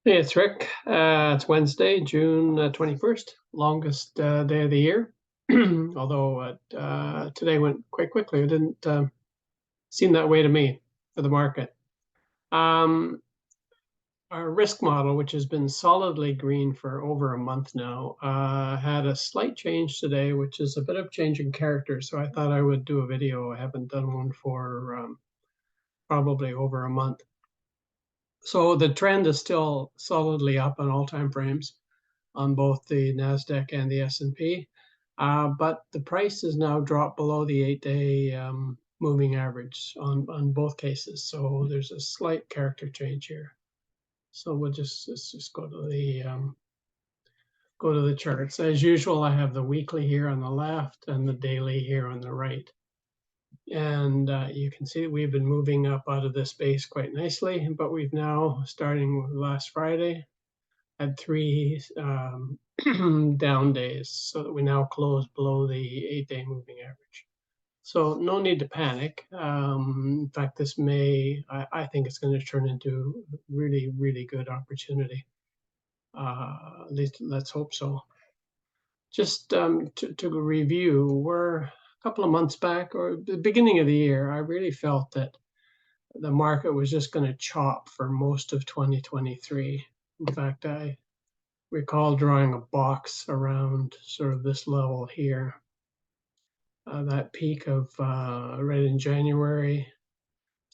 Hey, it's Rick. It's Wednesday, June 21st, longest day of the year. Although today went quite quickly. It didn't seem that way to me for the market. Um, our risk model, which has been solidly green for over a month now, had a slight change today, which is a bit of change in character. So I thought I would do a video. I haven't done one for probably over a month. So the trend is still solidly up on all time frames on both the NASDAQ and the S&P. But the price has now dropped below the 8-day moving average on both cases. So there's a slight character change here. So let's just go to the charts. As usual, I have the weekly here on the left and the daily here on the right. And you can see we've been moving up out of this base quite nicely, but we've now, starting with last Friday, had three down days, so that we now close below the 8-day moving average. So no need to panic. In fact, this I think it's going to turn into really, really good opportunity. At least let's hope so. Just to review, we're a couple of months back, or the beginning of the year, I really felt that the market was just going to chop for most of 2023. In fact, I recall drawing a box around sort of this level here, that peak of right in January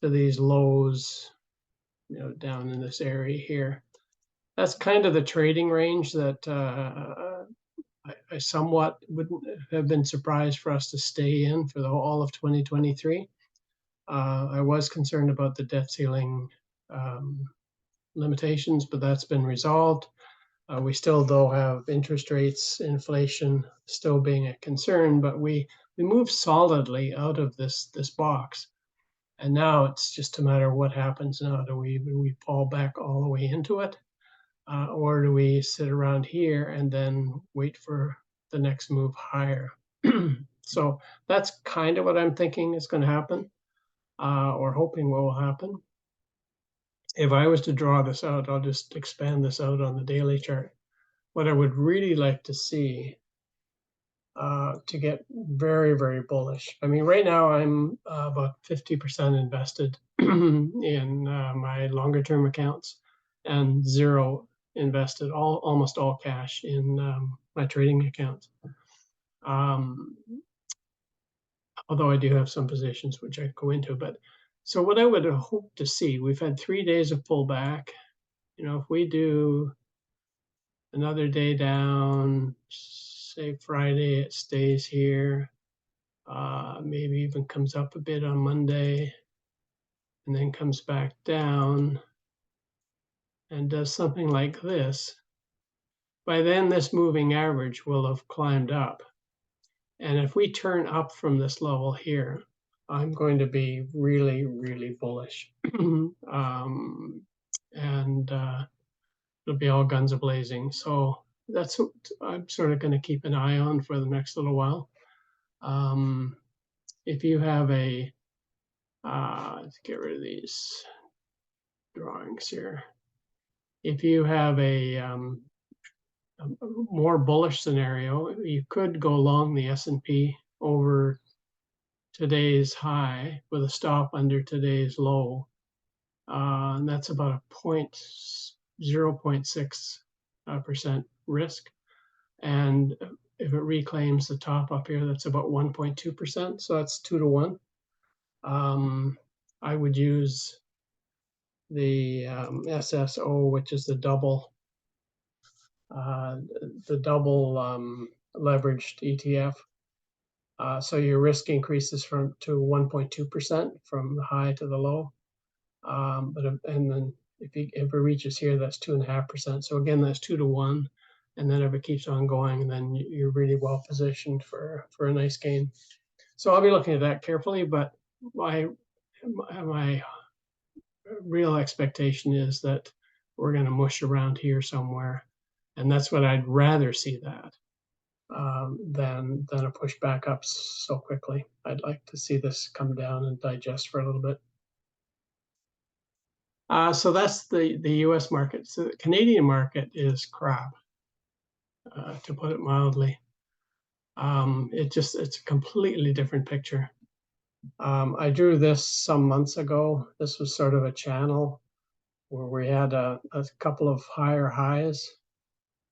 to these lows, down in this area here. That's kind of the trading range that I somewhat wouldn't have been surprised for us to stay in for all of 2023. I was concerned about the debt ceiling limitations, but that's been resolved. We still, though, have interest rates, inflation still being a concern, but we move solidly out of this box. And now it's just a matter of what happens now. Do we fall back all the way into it? Or do we sit around here and then wait for the next move higher? So that's kind of what I'm thinking is going to happen, or hoping will happen. If I was to draw this out, I'll just expand this out on the daily chart. What I would really like to see to get very, very bullish. I mean, right now I'm about 50% invested in my longer term accounts and zero invested, almost all cash in my trading accounts. Although I do have some positions which I go into, but so what I would hope to see, we've had 3 days of pullback. If we do another day down, say Friday, it stays here, maybe even comes up a bit on Monday, and then comes back down and does something like this. By then, this moving average will have climbed up. And if we turn up from this level here, I'm going to be really, really bullish. And it'll be all guns a-blazing. So that's what I'm sort of going to keep an eye on for the next little while. If you have let's get rid of these drawings here. If you have a more bullish scenario, you could go long the S&P over today's high with a stop under today's low. And that's about a 0.6% risk. And if it reclaims the top up here, that's about 1.2%. So that's 2 to 1. I would use the SSO, which is the double leveraged ETF. So your risk increases to 1.2% from the high to the low. And then if it reaches here, that's 2.5%. So again, that's 2 to 1. And then if it keeps on going, then you're really well positioned for a nice gain. So I'll be looking at that carefully, but my real expectation is that we're going to mush around here somewhere. And that's what I'd rather see that than a push back up so quickly. I'd like to see this come down and digest for a little bit. So that's the US market. So the Canadian market is crap, to put it mildly. It's a completely different picture. I drew this some months ago. This was sort of a channel where we had a couple of higher highs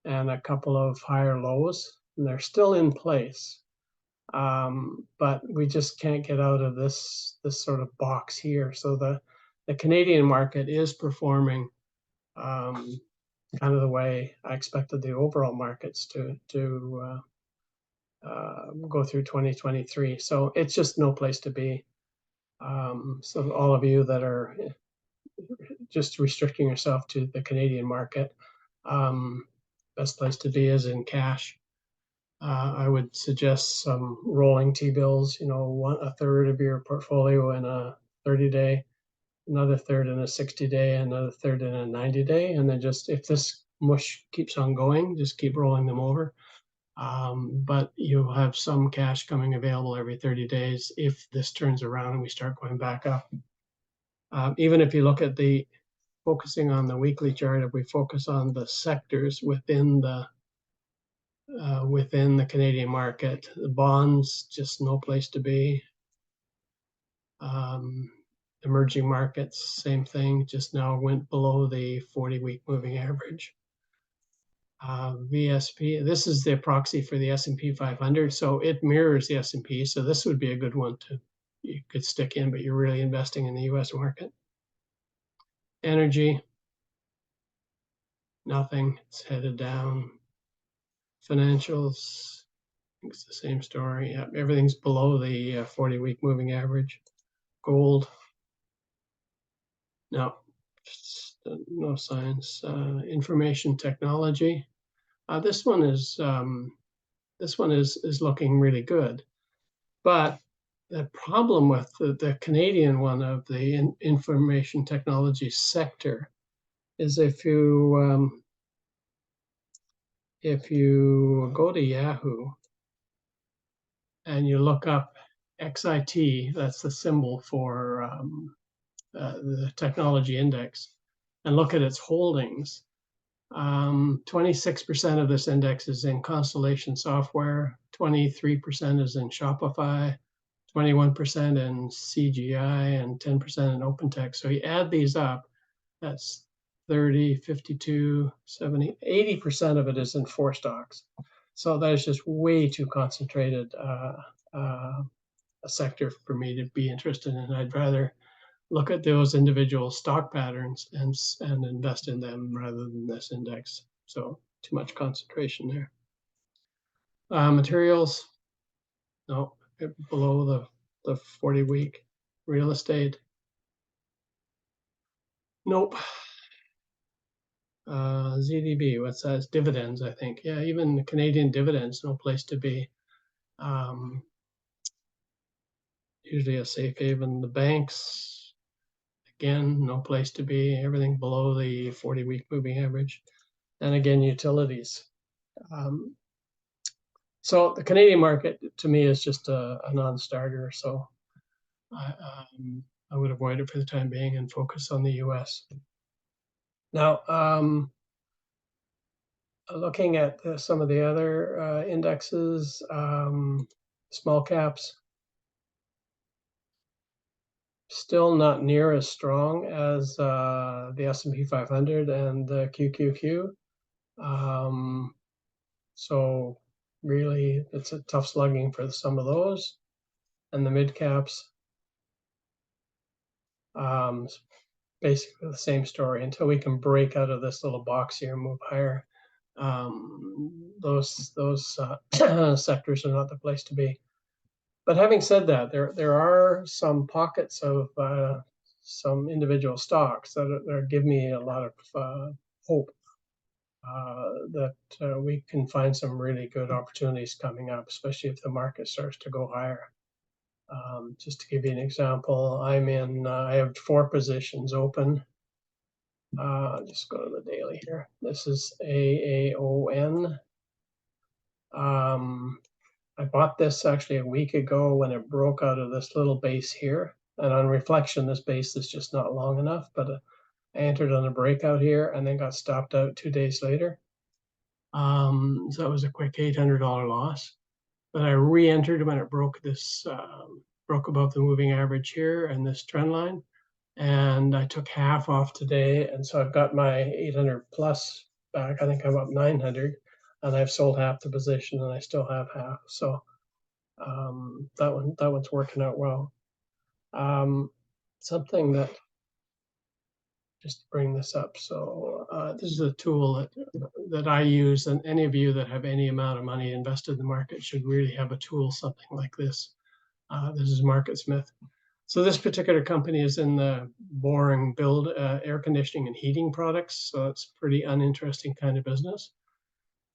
and a couple of higher lows, and they're still in place. But we just can't get out of this sort of box here. So the Canadian market is performing kind of the way I expected the overall markets to go through 2023. So it's just no place to be. So all of you that are just restricting yourself to the Canadian market, best place to be is in cash. I would suggest some rolling T-bills, a third of your portfolio in a 30-day, another third in a 60-day, another third in a 90-day. And then just, if this mush keeps on going, just keep rolling them over. But you'll have some cash coming available every 30 days if this turns around and we start going back up. Even if you look at focusing on the weekly chart, if we focus on the sectors within the Canadian market, the bonds, just no place to be. Emerging markets, same thing, just now went below the 40-week moving average. VSP, this is the proxy for the S&P 500, so it mirrors the S&P, so this would be a good one you could stick in, but you're really investing in the US market. Energy, nothing, it's headed down. Financials, I think it's the same story. Yeah, everything's below the 40-week moving average. Gold, no, no signs. Information technology, this one is looking really good, but the problem with the Canadian one of the information technology sector is if you go to Yahoo and you look up XIT, that's the symbol for the technology index, and look at its holdings, 26% of this index is in Constellation Software, 23% is in Shopify, 21% in CGI, and 10% in OpenText. So you add these up, that's 30, 52, 70, 80% of it is in 4 stocks. So that is just way too concentrated a sector for me to be interested in. I'd rather look at those individual stock patterns and invest in them rather than this index. So too much concentration there. Materials, no, below the 40-week. Real estate, nope. ZDB, what's that? It's dividends, I think. Yeah, even the Canadian dividends, no place to be. Usually a safe haven. The banks, again, no place to be. Everything below the 40-week moving average. And again, utilities. So the Canadian market, to me, is just a non-starter. So I would avoid it for the time being and focus on the US. Now, looking at some of the other indexes, small caps, still not near as strong as the S&P 500 and the QQQ. So really, it's a tough slugging for some of those. And the mid caps, basically the same story. Until we can break out of this little box here and move higher, those sectors are not the place to be. But having said that, there are some pockets of some individual stocks that give me a lot of hope that we can find some really good opportunities coming up, especially if the market starts to go higher. Just to give you an example, I have 4 positions open. Just go to the daily here. This is AAON. I bought this actually a week ago when it broke out of this little base here. And on reflection, this base is just not long enough, but I entered on a breakout here and then got stopped out 2 days later. So that was a quick $800 loss. But I re-entered when it broke broke above the moving average here and this trend line. And I took half off today. And so I've got my 800 plus back. I think I'm up 900 and I've sold half the position and I still have half. So that one's working out well. Something that, just bring this up. So this is a tool that I use, and any of you that have any amount of money invested in the market should really have a tool, something like this. This is MarketSmith. So this particular company is in the boring build air conditioning and heating products. So it's pretty uninteresting kind of business.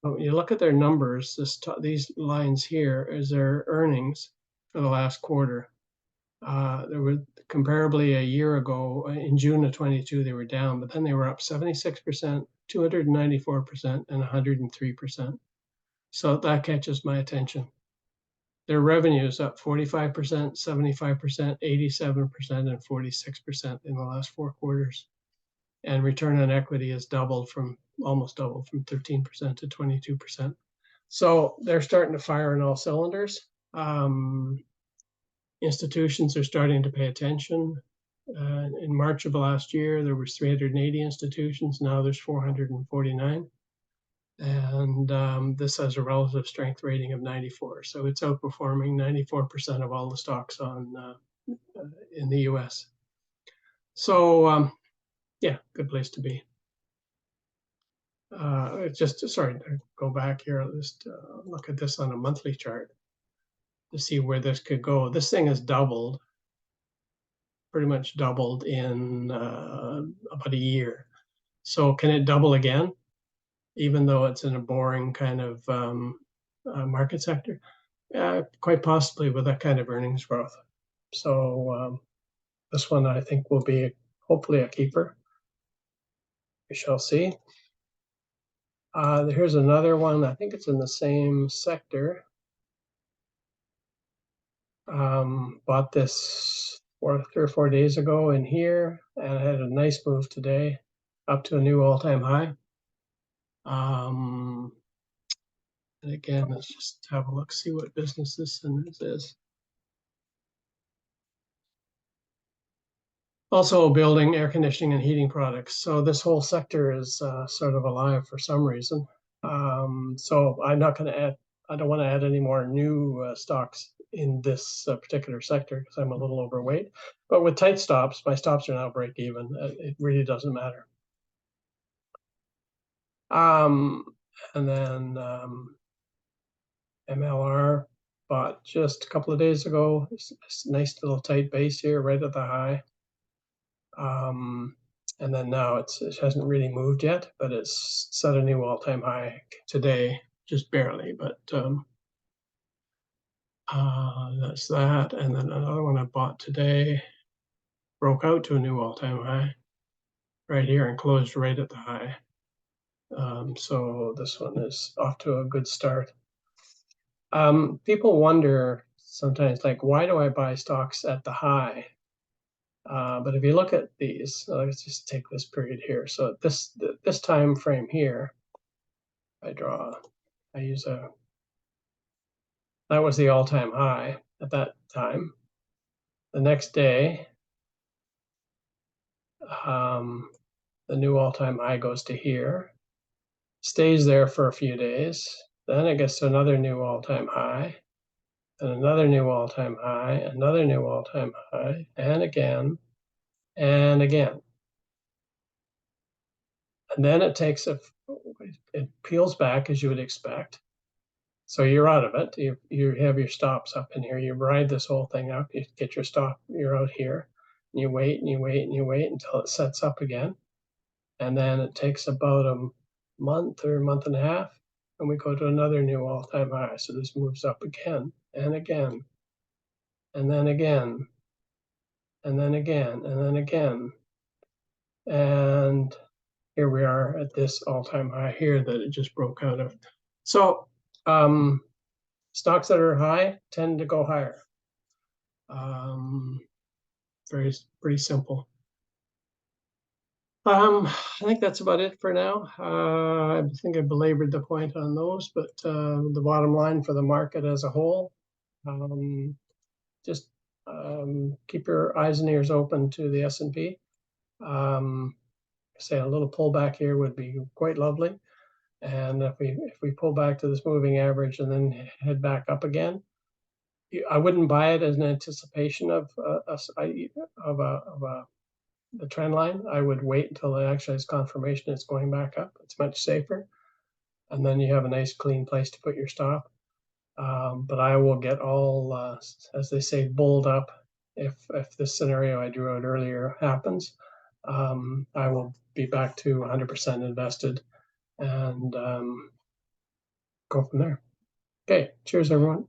But when you look at their numbers, these lines here is their earnings for the last quarter. There were comparably a year ago in June of 22, they were down, but then they were up 76%, 294%, and 103%. So that catches my attention. Their revenue is up 45%, 75%, 87%, and 46% in the last 4 quarters. And return on equity has almost doubled from 13% to 22%. So they're starting to fire on all cylinders. Institutions are starting to pay attention. In March of last year, there was 380 institutions. Now there's 449. And this has a relative strength rating of 94. So it's outperforming 94% of all the stocks in the US. So yeah, good place to be. Sorry, to go back here, just look at this on a monthly chart to see where this could go. This thing has doubled, pretty much doubled in about a year. So can it double again, even though it's in a boring kind of market sector? Quite possibly with that kind of earnings growth. So this one I think will be hopefully a keeper. We shall see. Here's another one. I think it's in the same sector. Bought this 3 or 4 days ago in here, and I had a nice move today up to a new all-time high. And again, let's just have a look, see what business this is. Also building air conditioning and heating products. So this whole sector is sort of alive for some reason. So I'm not going to add, I don't want to add any more new stocks in this particular sector because I'm a little overweight. But with tight stops, my stops are now break even. It really doesn't matter. And then MLR bought just a couple of days ago. It's a nice little tight base here right at the high. And then now it hasn't really moved yet, but it's set a new all-time high today, just barely. But that's that. And then another one I bought today broke out to a new all-time high right here and closed right at the high. So this one is off to a good start. People wonder sometimes, like, why do I buy stocks at the high? But if you look at these, let's just take this period here. So this time frame here, that was the all-time high at that time. The next day, the new all-time high goes to here, stays there for a few days. Then it gets to another new all-time high, and another new all-time high, another new all-time high, and again, and again. And then it it peels back as you would expect. So you're out of it. You have your stops up in here. You ride this whole thing up. You get your stop. You're out here. And you wait and you wait and you wait until it sets up again. And then it takes about a month or a month and a half, and we go to another new all-time high. So this moves up again and again, and then again, and then again, and then again. And here we are at this all-time high here that it just broke out of. So stocks that are high tend to go higher. Pretty simple. I think that's about it for now. I think I belabored the point on those, but the bottom line for the market as a whole, um, just keep your eyes and ears open to the S&P. Say a little pullback here would be quite lovely. And if we pull back to this moving average and then head back up again, I wouldn't buy it as an anticipation of the trend line. I would wait until it actually has confirmation it's going back up. It's much safer, and then you have a nice clean place to put your stop. But I will get all, as they say, bulled up if this scenario I drew out earlier happens. I will be back to 100% invested and go from there. Okay, cheers, everyone.